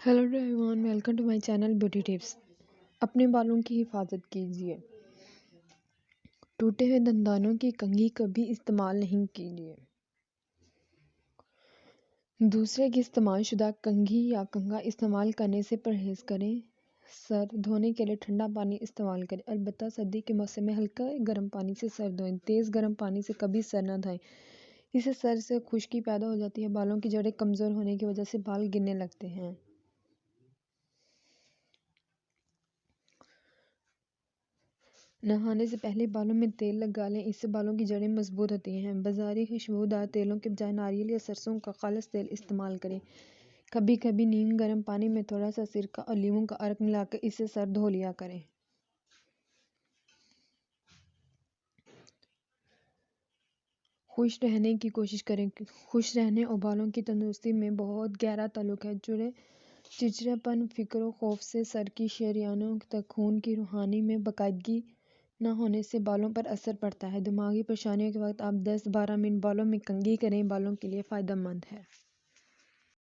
Hello everyone, welcome to my channel beauty tips. अपने बालों की हिफाजत कीजिए। टूटे हुए दंतानों की कंघी कभी इस्तेमाल नहीं कीजिए। दूसरे की इस्तेमाल शुदा कंघी या कंघा इस्तेमाल करने से परहेज करें। सर धोने के लिए ठंडा पानी इस्तेमाल करें। अलबत्ता सर्दी के मौसम में हल्का गर्म पानी से सर धोएं। तेज़ गर्म पानी से कभी सर न धोएं। इससे सर से खुश्की पैदा हो जाती है। बालों की जड़ें कमज़ोर होने की वजह से बाल गिरने लगते हैं। नहाने से पहले बालों में तेल लगा लें, इससे बालों की जड़ें मजबूत होती हैं। बाज़ारी खुशबूदार तेलों के बजाय नारियल या सरसों का खालिस तेल इस्तेमाल करें। कभी कभी नीम गर्म पानी में थोड़ा सा सिरका और लीमू का अर्क मिलाकर इससे सर धो लिया करें। खुश रहने की कोशिश करें। खुश रहने और बालों की तंदुरुस्ती में बहुत गहरा ताल्लुक है। चिड़चिड़ापन, फिक्र और खौफ से सर की शरियानों तक खून की रूहानी में बाकायदगी न होने से बालों पर असर पड़ता है। दिमागी परेशानियों के वक्त आप 10-12 मिनट बालों में कंघी करें, बालों के लिए फ़ायदेमंद है।